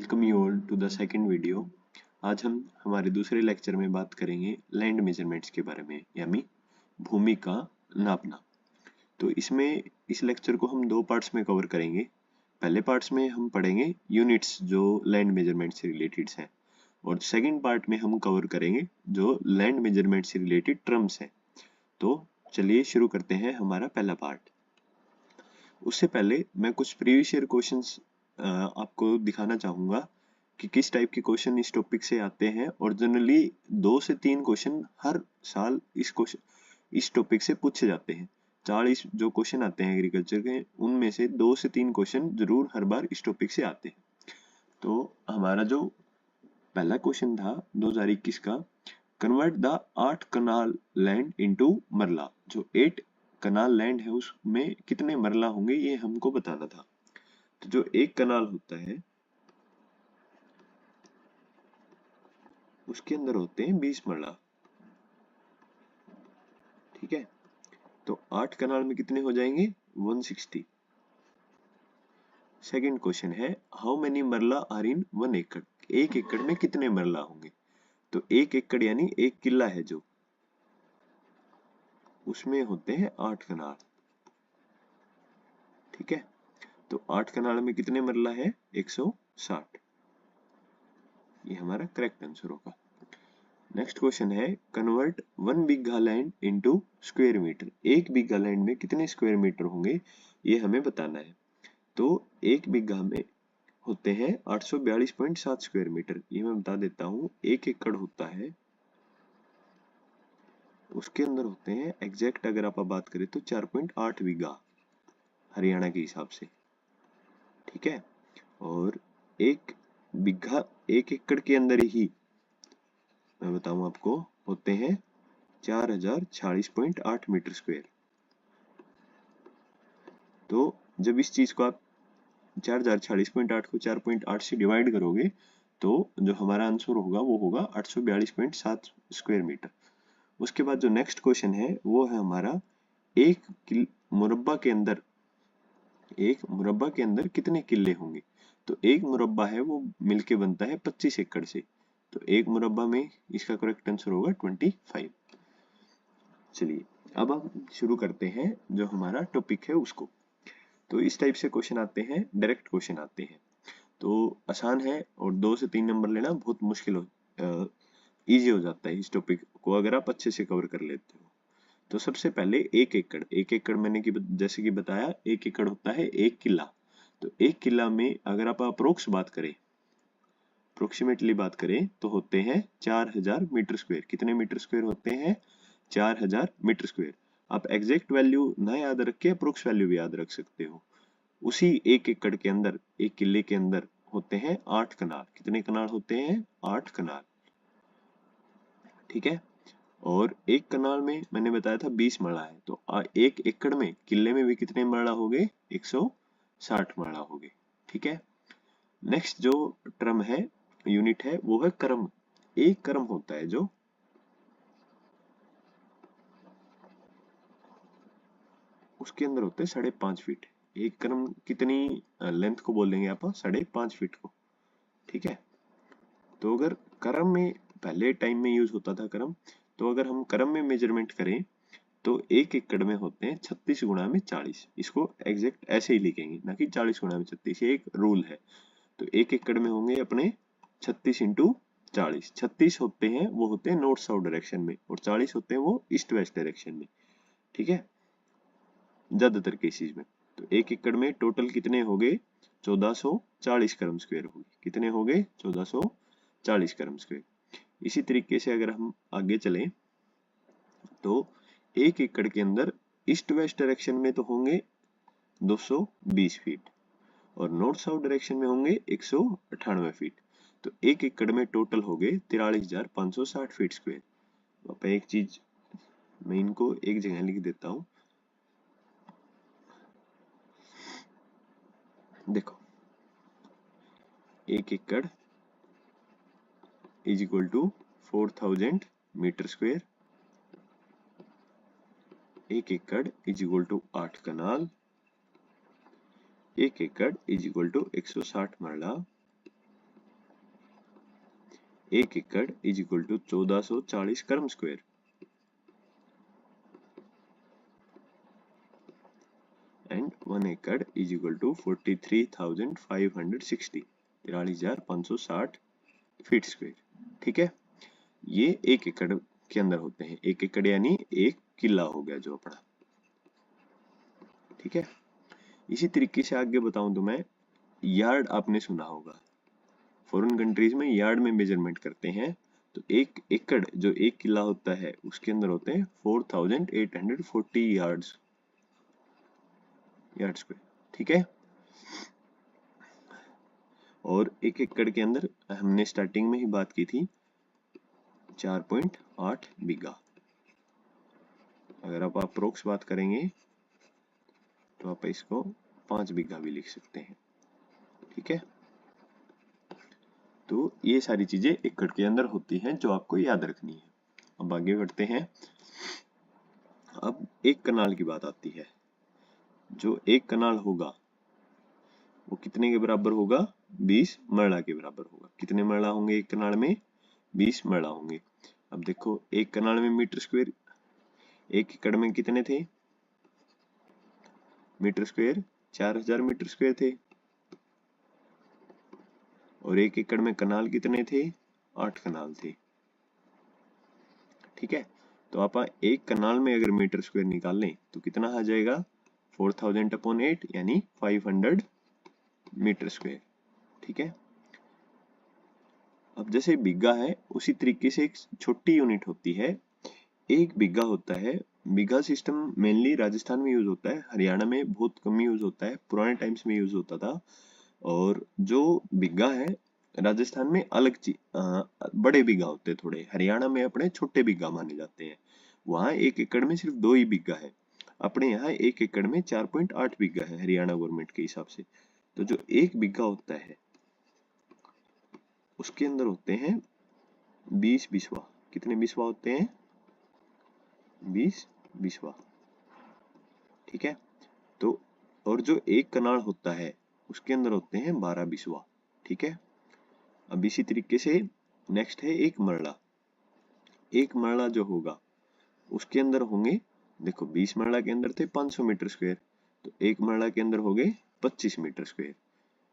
Welcome you all to the second video. आज हम हमारे दूसरे लेक्चर में बात करेंगे लैंड मेजरमेंट्स के बारे में, यानी भूमि का नापना। तो इसमें इस लेक्चर को हम दो पार्ट्स में कवर करेंगे। पहले पार्ट्स में हम पढ़ेंगे यूनिट्स जो लैंड मेजरमेंट से रिलेटेड हैं, और सेकंड पार्ट में हम कवर करेंगे जो लैंड मेजरमेंट से रिलेटेड टर्म्स हैं। तो चलिए शुरू करते हैं हमारा पहला पार्ट। उससे पहले मैं कुछ प्रीवियस ईयर क्वेश्चंस आपको दिखाना चाहूंगा कि किस टाइप के क्वेश्चन इस टॉपिक से आते हैं, और जनरली 2 से 3 क्वेश्चन हर साल इस टॉपिक से पूछे जाते हैं। 40 जो क्वेश्चन आते हैं एग्रीकल्चर के, उनमें से 2 से 3 क्वेश्चन जरूर हर बार इस टॉपिक से आते हैं। तो हमारा जो पहला क्वेश्चन था 2021 का, convert the 8 kanal land into marla. जो 8 कनाल लैंड है उसमें कितने मरला होंगे ये हमको बताना था। तो जो एक कनाल होता है उसके अंदर होते हैं 20 मरला, ठीक है। तो 8 कनाल में कितने हो जाएंगे? 160। सेकंड क्वेश्चन है, हाउ मेनी मरला आर इन 1 एकड़। एक एकड़ में कितने मरला होंगे? तो एक एकड़ यानी एक किला है जो, उसमें होते हैं 8 कनाल, ठीक है। तो 8 कनाल में कितने मरला है? 160। ये हमारा करेक्ट आंसर होगा। नेक्स्ट क्वेश्चन है, कन्वर्ट 1 बीघा लैंड इनटू स्क्वायर मीटर। एक बीघा लैंड में कितने स्क्वायर मीटर होंगे ये हमें बताना है। तो एक बीघा में होते हैं 842.7 स्क्वायर मीटर। ये मैं बता देता हूँ। एक एकड़ होता है, उसके अंदर होते हैं एग्जैक्ट अगर आप बात करें तो 4.8 बीघा हरियाणा के हिसाब से, ठीक है। और एक बीघा, एक एकड़ के अंदर ही मैं बताऊं आपको होते हैं 4046.8 मीटर स्क्वायर। तो जब इस चीज को आप 4046.8 को 4.8 से डिवाइड करोगे तो जो हमारा आंसर होगा वो होगा 842.7 स्क्वायर मीटर। उसके बाद जो नेक्स्ट क्वेश्चन है वो है हमारा, एक मुरब्बा के अंदर कितने किले होंगे? तो एक मुरब्बा है वो मिलके बनता है 25 एकड़ से। तो एक मुरब्बा में इसका करेक्ट आंसर होगा 25। चलिए अब हम शुरू करते हैं जो हमारा टॉपिक है उसको। तो इस टाइप से क्वेश्चन आते हैं, डायरेक्ट क्वेश्चन आते हैं, तो आसान है, और 2 से 3 नंबर लेना बहुत मुश्किल हो इजी हो जाता है इस टॉपिक को अगर आप अच्छे से कवर कर लेते हो। तो सबसे पहले एक एकड़ मैंने जैसे कि बताया, एक एकड़ होता है एक किला। तो एक किला में अगर आप अप्रोक्सीमेटली बात करें तो होते हैं 4000 मीटर स्क्वायर। कितने मीटर स्क्वायर होते हैं? 4000 मीटर स्क्वायर। आप एग्जैक्ट वैल्यू ना याद रख के अप्रोक्स वैल्यू भी याद रख सकते हो। उसी एक एकड़ के अंदर, एक किले के अंदर होते हैं 8 कनाल। कितने कनाल होते हैं? 8 कनाल, ठीक है। और एक कनाल में मैंने बताया था 20 मरला है, तो एक एकड़ में किले में भी कितने मरला हो गए? 160 मरला हो गए, ठीक है। नेक्स्ट जो टर्म है, यूनिट है, वो है क्रम। एक क्रम होता है जो उसके अंदर होते हैं 5.5 फीट। एक क्रम कितनी लेंथ को बोलेंगे आप? 5.5 फीट को, ठीक है। तो अगर क्रम में, पहले टाइम में यूज होता था क्रम, तो अगर हम क्रम में मेजरमेंट करें तो एक एकड़ में होते हैं 36 गुणा में 40। इसको एग्जैक्ट ऐसे ही लिखेंगे, ना कि 40 गुणा में 36। ये एक रूल है। तो एक एकड़ में होंगे अपने 36 इंटू 40। 36 होते हैं वो होते हैं नॉर्थ साउथ डायरेक्शन में, और 40 होते हैं वो ईस्ट वेस्ट डायरेक्शन में, ठीक है, ज्यादातर केसेस में। तो एक एकड़ में टोटल कितने हो गए? 1440 क्रम स्क्वायर हो गए। कितने हो गए? 1440 क्रम स्क्वायर। इसी तरीके से अगर हम आगे चलें तो एक एकड़ के अंदर ईस्ट वेस्ट डायरेक्शन में तो होंगे 220 फीट, और नॉर्थ साउथ डायरेक्शन में होंगे 198 फीट। तो एक एकड़ में टोटल हो गए 43,560 फीट स्क्वायर। अब एक चीज मैं इनको एक जगह लिख देता हूं, देखो। एक एकड़ is equal to 4000 metre square. एक एकड़ इज इक्वल टू 8 कनाल। एक एकड़ इज इक्वल टू 160 मरला। 1 एकड़ इज इक्वल टू 1440 क्रम स्क्वायर। एंड 1 एकड़ is equal to 43,560, 43,560 feet square. ठीक है, ये 1 एकड़ के अंदर होते हैं। 1 एकड़ यानी 1 किला हो गया जो अपना। ठीक है, इसी तरीके से आगे बताऊं तो मैं, यार्ड आपने सुना होगा, फॉरेन कंट्रीज में यार्ड में मेजरमेंट करते हैं। तो 1 एकड़ जो 1 किला होता है उसके अंदर होते हैं 4840 यार्ड स्क्वायर। ठीक है, और 1 एकड़ के अंदर हमने स्टार्टिंग में ही बात की थी 4.8 बीघा। अगर आप अप्रोक्स बात करेंगे तो आप इसको 5 बीघा भी लिख सकते हैं। ठीक है, तो ये सारी चीजें एकड़ के अंदर होती हैं जो आपको याद रखनी है। अब आगे बढ़ते हैं। अब एक कनाल की बात आती है। जो एक कनाल होगा वो कितने के बराबर होगा? 20 मरला के बराबर होगा। कितने मरला होंगे एक कनाल में? 20 मरला होंगे। अब देखो, एक कनाल में मीटर स्क्वायर, 1 एकड़ में कितने थे मीटर स्क्वायर? 4000 मीटर स्क्वायर थे। और 1 एकड़ में कनाल कितने थे? 8 कनाल थे। ठीक है, तो आप एक कनाल में अगर मीटर स्क्वायर निकाल लें तो कितना आ जाएगा? 4000/8 यानी 500 मीटर स्क्वायर। ठीक है, अब जैसे बीघा है उसी तरीके से एक छोटी यूनिट होती है, एक बीघा होता है। बीघा सिस्टम मेनली राजस्थान में यूज होता है, हरियाणा में बहुत कम यूज होता है, पुराने टाइम्स में यूज होता था। और जो बीघा है राजस्थान में अलग बड़े बीघा होते हैं थोड़े, हरियाणा में अपने छोटे बीघा माने जाते हैं। वहां 1 एकड़ में सिर्फ 2 ही बीघा है, अपने यहाँ 1 एकड़ में 4.8 बीघा है हरियाणा गवर्नमेंट के हिसाब से। तो जो 1 बीघा होता है उसके अंदर होते हैं 20 बिस्वा। कितने बिस्वा होते हैं? 20 बिस्वा। ठीक है, तो और जो 1 कनाल होता है उसके अंदर होते हैं 12 बिस्वा। ठीक है, अब इसी तरीके से नेक्स्ट है एक मरला। एक मरला जो होगा उसके अंदर होंगे, देखो 20 मरला के अंदर थे 500 मीटर स्क्वायर, तो एक मरला के अंदर हो गए 25 मीटर स्क्वायर।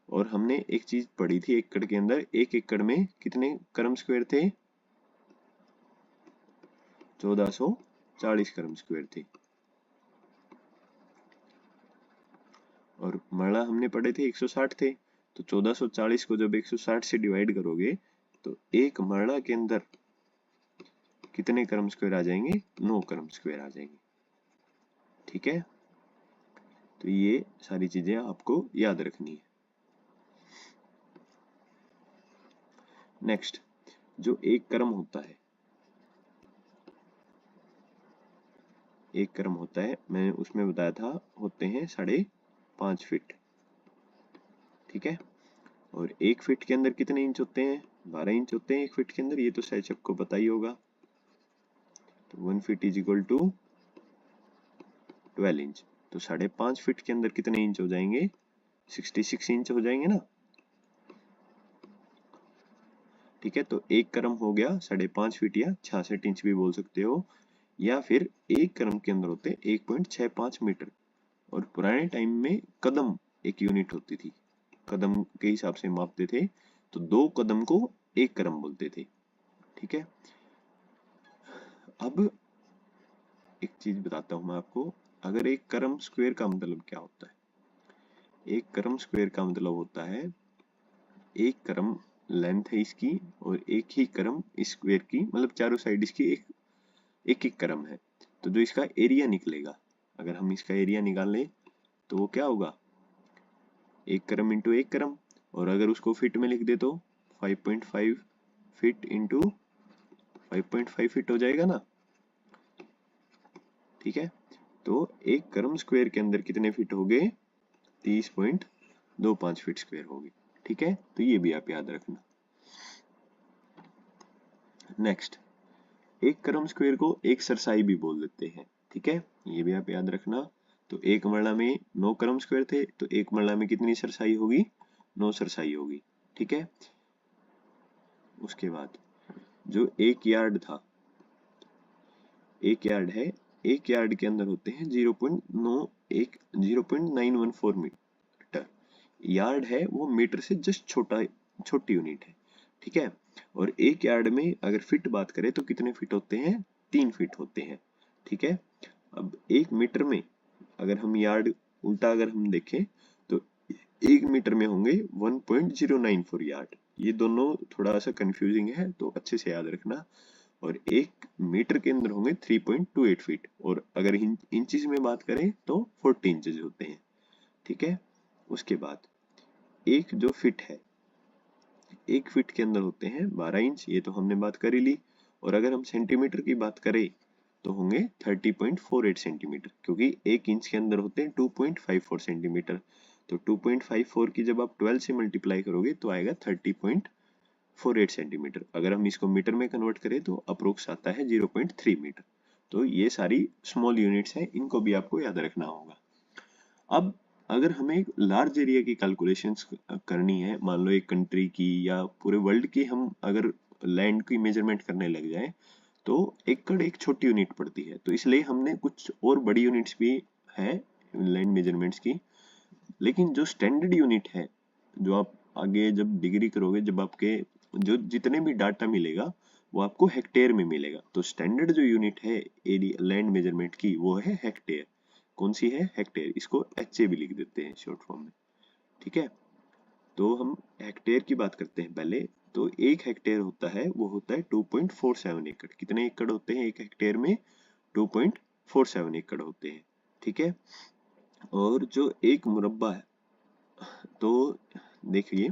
और हमने एक चीज पढ़ी थी, एकड़ के अंदर 1 एकड़ में कितने क्रम स्क्वायर थे? 1440 क्रम स्क्वायर थे। और मरला हमने पढ़े थे 160 थे, तो 1440 को जब 160 से डिवाइड करोगे तो एक मरला के अंदर कितने क्रम स्क्वायर आ जाएंगे? 9 क्रम स्क्वायर आ जाएंगे। ठीक है, तो ये सारी चीजें आपको याद रखनी है। नेक्स्ट, जो एक क्रम होता है, एक क्रम होता है, मैंने उसमें बताया था होते हैं 5.5 फीट। ठीक है, और 1 फीट के अंदर कितने इंच होते हैं? 12 इंच होते हैं 1 फीट के अंदर, ये तो शायद सबको पता ही होगा। तो 1 feet is equal to 12 inch. तो 5.5 फीट के अंदर कितने इंच हो जाएंगे? 66 इंच हो जाएंगे ना। ठीक है, तो एक क्रम हो गया 5.5 फीट या 66 इंच भी बोल सकते हो, या फिर एक क्रम के अंदर होते 1.65 मीटर। और पुराने टाइम में कदम एक यूनिट होती थी, कदम के हिसाब से मापते थे, तो 2 कदम को 1 क्रम बोलते थे। ठीक है, अब एक चीज बताता हूं मैं आपको, अगर एक क्रम स्क्वायर का मतलब क्या होता है? एक क्रम स्क्वायर का मतलब होता है एक क्रम लेंथ है इसकी और एक ही क्रम स्क्वायर की, मतलब चारों साइड इसकी एक एक क्रम है, तो जो इसका एरिया निकलेगा, अगर हम इसका एरिया निकाल लें तो वो क्या होगा? एक क्रम इंटू एक क्रम। और अगर उसको फीट में लिख दे तो 5.5 फीट इंटू 5.5 फीट हो जाएगा ना। ठीक है, तो एक क्रम स्क्वायर के अंदर कितने फीट हो गए? 30.25 फीट स्क्वायर हो गए। ठीक है, तो ये भी आप याद रखना। नेक्स्ट, एक क्रम स्क्वायर को एक सरसाई भी बोल देते हैं। ठीक है, ये भी आप याद रखना। तो एक मरला में 9 क्रम स्क्वायर थे, तो एक मरला में कितनी सरसाई होगी? 9 सरसाई होगी। ठीक है, उसके बाद जो एक यार्ड था, एक यार्ड है, एक यार्ड के अंदर होते हैं 0.914 मीटर। यार्ड है वो मीटर से जस्ट छोटी यूनिट है, ठीक है। और एक यार्ड में अगर फीट बात करें तो कितने फीट होते हैं, 3 फीट होते हैं, ठीक है। अब एक मीटर में अगर हम यार्ड उल्टा अगर हम देखें तो एक मीटर में होंगे 1.094 यार्ड। ये दोनों थोड़ा सा कंफ्यूजिंग है तो अच्छे से याद रखना। और एक मीटर के अंदर होंगे 3.28 फीट, और अगर इंचेस में बात करें तो 40 इंचेस होते हैं, ठीक है। उसके बाद एक जो फिट है, एक फिट के अंदर होते हैं 12 इंच, ये तो हमने बात कर ही ली। और अगर हम सेंटीमीटर की बात करें तो होंगे 30.48 सेंटीमीटर, क्योंकि एक इंच के अंदर होते हैं 2.54 सेंटीमीटर। तो 2.54 की जब आप 12 से मल्टीप्लाई करोगे तो आएगा 30.48 सेंटीमीटर। अगर हम इसको मीटर में कन्वर्ट करें तो अप्रोक्स आता है 0.3 मीटर। तो ये सारी स्मॉल यूनिट्स हैं, इनको भी आपको याद रखना होगा। अब अगर हमें एक लार्ज एरिया की कैलकुलेशंस करनी है, मान लो एक कंट्री की या पूरे वर्ल्ड की, हम अगर लैंड की मेजरमेंट करने लग जाए तो एकड़ एक छोटी यूनिट पड़ती है। तो इसलिए हमने कुछ और बड़ी यूनिट्स भी है लैंड मेजरमेंट्स की। लेकिन जो स्टैंडर्ड यूनिट है, जो आप आगे जब डिग्री करोगे, जब आपके जो जितने भी डाटा मिलेगा वो आपको हेक्टेयर में मिलेगा। तो स्टैंडर्ड जो यूनिट है एरिया लैंड मेजरमेंट की वो है हेक्टेयर। कौन सी है, हेक्टेयर। इसको HA भी लिख देते हैं शॉर्ट फॉर्म में, ठीक है। तो हम हेक्टेयर की बात करते हैं पहले। तो एक हेक्टेयर होता है वो होता है 2.47 एकड़। कितने एकड़ होते हैं एक हेक्टेयर में, 2.47 एकड़ होते हैं, ठीक है। और जो एक मुरब्बा है, तो देखिए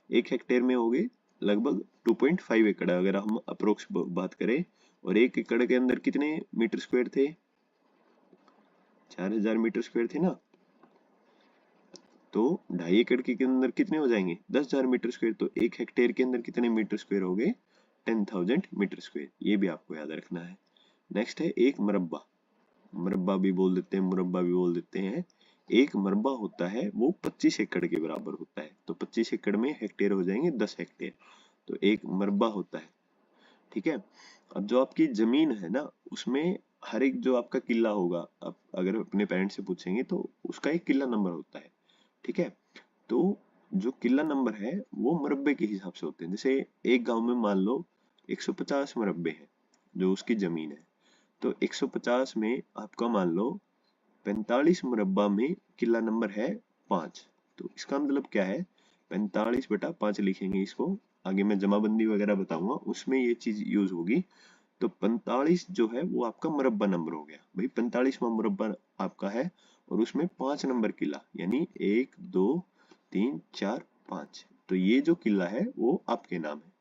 एक हेक्टेयर में हो गए लगभग 2.5 एकड़ अगर हम अप्रोक्स बात करें। और एक एकड़ के अंदर कितने मीटर स्क्वायर थे, 4000 मीटर स्क्वायर थे ना। तो 2.5 एकड़ के अंदर कितने हो जाएंगे, 10,000 मीटर स्क्वायर। तो एक हेक्टेयर के अंदर कितने मीटर स्क्वायर हो गए, 10,000 मीटर स्क्वायर। ये भी आपको याद रखना है। नेक्स्ट है एक मरब्बा। मरब्बा भी बोल देते हैं, मुरब्बा भी बोल देते हैं। एक मरब्बा होता है वो 25 एकड़ के बराबर होता है। तो 25 एकड़ में हेक्टेयर हो जाएंगे 10 हेक्टेयर। तो एक मरब्बा होता है, ठीक है। अब जो आपकी जमीन है ना, उसमें हर एक जो आपका किला होगा, आप अगर अपने पेरेंट्स से पूछेंगे तो उसका एक किला नंबर होता है, ठीक है। तो जो किला नंबर है वो मुरब्बे के हिसाब से होते हैं। जैसे एक गांव में मान लो 150 मुरब्बे हैं जो उसकी जमीन है। तो 150 में आपका मान लो 45 मुरब्बा में किला नंबर है 5। तो इसका मतलब क्या है, 45/5 लिखेंगे इसको। आगे मैं जमाबंदी वगैरह बताऊंगा, उसमें ये चीज यूज होगी। तो 45 जो है वो आपका मुरब्बा नंबर हो गया भाई, 45वां मुरब्बा आपका है। और उसमें 5 नंबर किला, यानी 1 2 3 4 5। तो ये जो किला है वो आपके नाम है।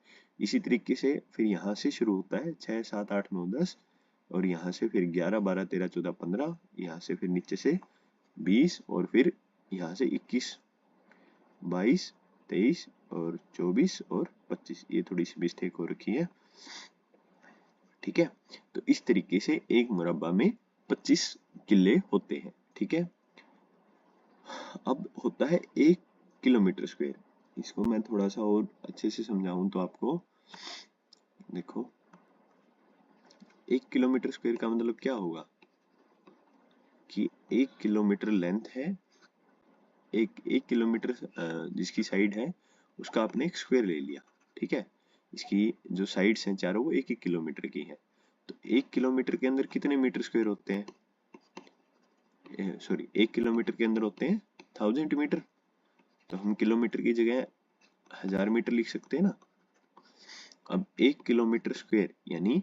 इसी तरीके से फिर यहाँ से शुरू होता है 6 7 8 9 10, और यहाँ से फिर 11 12 13 14 15, यहाँ से फिर नीचे से 20, और फिर यहाँ से 21 22 23 और 24 और 25। ये थोड़ी सी मिस्टेक हो रखी है, ठीक है। तो इस तरीके से एक मुरब्बा में 25 किले होते हैं, ठीक है। अब होता है 1 किलोमीटर स्क्वायर। इसको मैं थोड़ा सा और अच्छे से समझाऊं तो आपको देखो, 1 किलोमीटर स्क्वायर का मतलब क्या होगा कि 1 किलोमीटर लेंथ है, एक किलोमीटर जिसकी साइड है उसका आपने एक स्क्वायर ले लिया, ठीक है। इसकी जो साइड्स हैं चारों वो 1 1 किलोमीटर की है। तो 1 किलोमीटर के अंदर कितने मीटर स्क्वायर होते हैं, सॉरी 1 किलोमीटर के अंदर होते हैं 1000 मीटर। तो हम किलोमीटर की जगह 1000 मीटर लिख सकते हैं ना। अब 1 किलोमीटर स्क्वायर यानी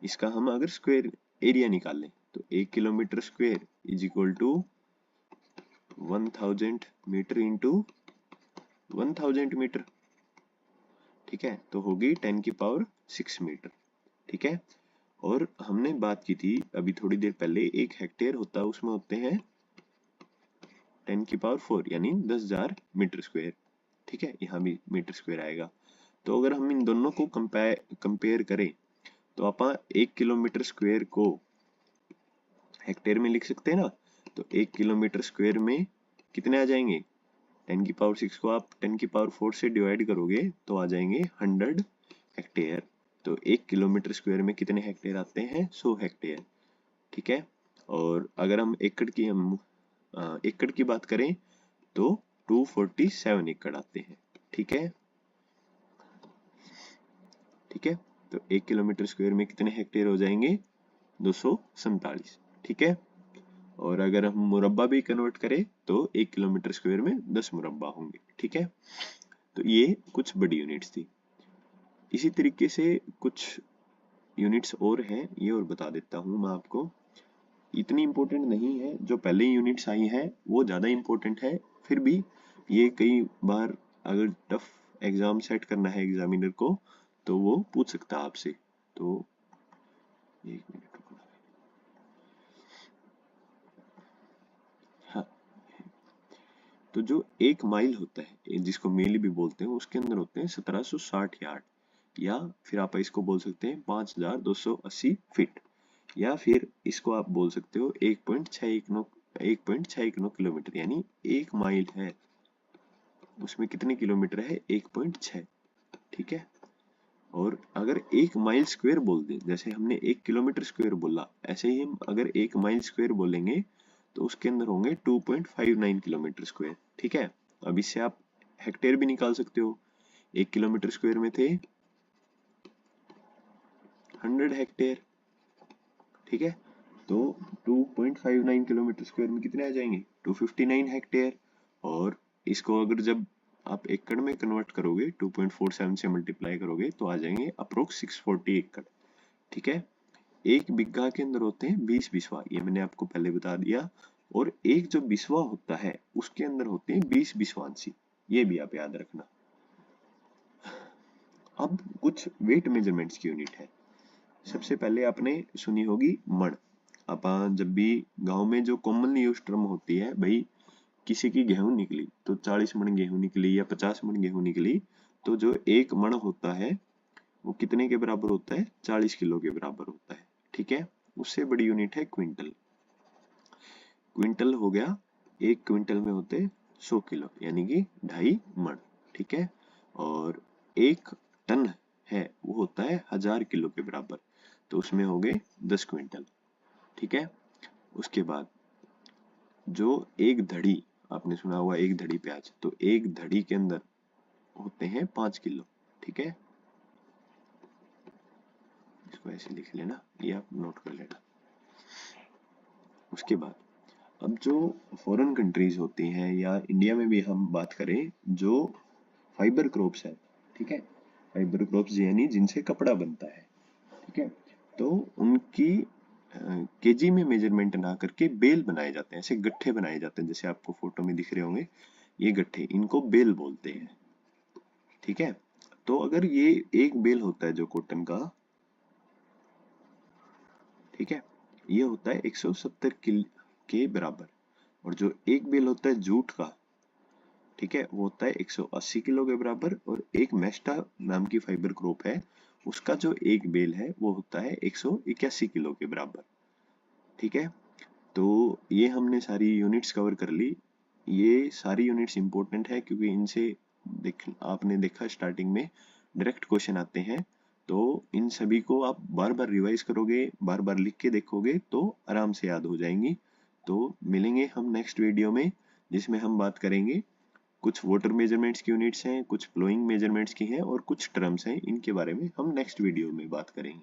इसका हम अगर स्क्वायर एरिया निकाल लें तो 1 kilometre square is equal to 1000 metre into 1000 metre, ठीक है। तो होगी 10 की पावर 6 मीटर, ठीक है। और हमने बात की थी अभी थोड़ी देर पहले, एक हेक्टेयर होता है उसमें होते हैं 10 की पावर 4 यानी 10,000 मीटर स्क्वायर, ठीक है। यहाँ भी मीटर स्क्वायर आएगा। तो अगर हम इन दोनों को कंपेयर करें तो आप 1 किलोमीटर स्क्वायर को हेक्टेयर में लिख सकते हैं ना। तो 1 किलोमीटर स्क्वायर में कितने आ जाएंगे, 10 की पावर 6 को आप 10 की पावर 4 से डिवाइड करोगे तो आ जाएंगे 100 हेक्टेयर। तो 1 किलोमीटर स्क्वायर में कितने हेक्टेयर आते हैं? 100 हेक्टेयर। ठीक है। और अगर हम एकड़ की बात करें तो 247 एकड़ आते हैं। ठीक है। ठीक है, तो 1 किलोमीटर स्क्वायर में कितने हेक्टेयर हो जाएंगे? 247। ठीक है। और अगर हम मुरब्बा भी कन्वर्ट करें तो 1 किलोमीटर स्क्वायर में 10 मुरब्बा होंगे। ठीक है। तो ये कुछ बड़ी यूनिट्स थी। इसी तरीके से कुछ यूनिट्स और हैं, ये और बता देता हूँ मैं आपको। इतनी इंपॉर्टेंट नहीं है, जो पहले यूनिट्स आई है वो ज़्यादा इंपॉर्टेंट है। फिर भी ये कई बार अगर टफ एग्जाम सेट करना है एग्जामिनर को तो वो पूछ सकता है आपसे। तो 1 मिनट रुकना। हाँ, तो जो 1 माइल होता है जिसको मील भी बोलते हैं, उसके अंदर होते हैं 1760 यार्ड, या फिर आप इसको बोल सकते हैं 5280 फीट, या फिर इसको आप बोल सकते हो 1.619 किलोमीटर। यानी 1 माइल है, उसमें कितने किलोमीटर है? 1.6। ठीक है। और अगर 1 माइल स्क्वायर बोल दें, जैसे हमने 1 किलोमीटर स्क्वायर बोला, ऐसे ही हम अगर 1 माइल स्क्वायर बोलेंगे तो उसके अंदर होंगे 2.59 किलोमीटर स्क्वायर। ठीक है। अब इससे आप हेक्टेयर भी निकाल सकते हो। 1 किलोमीटर स्क्वायर में थे 100 हेक्टेयर। ठीक है। तो 2.59 किलोमीटर स्क्वायर में कितने आ जाएंगे? 259 हेक्टेयर। और इसको अगर जब आप एकड़ में कन्वर्ट करोगे, 2.47 से मल्टीप्लाई करोगे तो आ जाएंगे अप्रोक्स 640 एकड़। ठीक है। एक बिग्घा के अंदर होते हैं 20 बिस्वा, ये मैंने आपको पहले बता दिया। और एक जो बिस्वा होता है उसके अंदर होते हैं 20 बिस्वांसी, ये भी आप याद रखना। अब कुछ वेट मेजरमेंट्स की यूनिट है। सबसे पहले आपने सुनी होगी मण। अपन जब भी गांव में जो कॉमनली यूज टर्म होती है, भाई किसी की गेहूं निकली तो 40 मण गेहूं निकली या 50 मण गेहूं निकली, तो जो एक मण होता है वो कितने के बराबर होता है? 40 किलो के बराबर होता है। ठीक है। उससे बड़ी यूनिट है क्विंटल। क्विंटल हो गया, 1 क्विंटल में होते 100 किलो, यानी कि 2.5 मण। ठीक है। और 1 टन है वो होता है 1000 किलो के बराबर, तो उसमें हो गए 10 क्विंटल। ठीक है। उसके बाद जो एक धड़ी, आपने सुना हुआ एक धड़ी प्याज, तो एक धड़ी के अंदर होते हैं 5 किलो। ठीक है। इसको ऐसे लिख लेना, ये आप नोट कर लेना। उसके बाद अब जो फॉरेन कंट्रीज होती हैं या इंडिया में भी हम बात करें, जो फाइबर क्रॉप्स है, ठीक है, फाइबर क्रॉप्स यानी जिनसे कपड़ा बनता है, ठीक है, तो उनकी केजी में मेजरमेंट ना करके बेल बनाए जाते हैं, ऐसे गट्ठे बनाए जाते हैं, जैसे आपको फोटो में दिख रहे होंगे ये गट्ठे, इनको बेल बोलते हैं। ठीक है। तो अगर ये एक बेल होता है जो कॉटन का, ठीक है, ये होता है 170 किलो के बराबर। और जो एक बेल होता है जूट का, ठीक है, वो होता है 180 किलो के बराबर। और एक मेस्टा नाम की फाइबर क्रॉप है, उसका जो एक बेल है वो होता है 181 किलो के बराबर। ठीक है। तो ये हमने सारी यूनिट्स कवर कर ली। ये सारी यूनिट्स इंपॉर्टेंट है क्योंकि इनसे आपने देखा स्टार्टिंग में डायरेक्ट क्वेश्चन आते हैं। तो इन सभी को आप बार बार रिवाइज करोगे, बार बार लिख के देखोगे तो आराम से याद हो जाएंगी। तो मिलेंगे हम नेक्स्ट वीडियो में, जिसमें हम बात करेंगे कुछ वाटर मेजरमेंट्स की यूनिट्स हैं, कुछ फ्लोइंग मेजरमेंट्स की हैं और कुछ टर्म्स हैं, इनके बारे में हम नेक्स्ट वीडियो में बात करेंगे।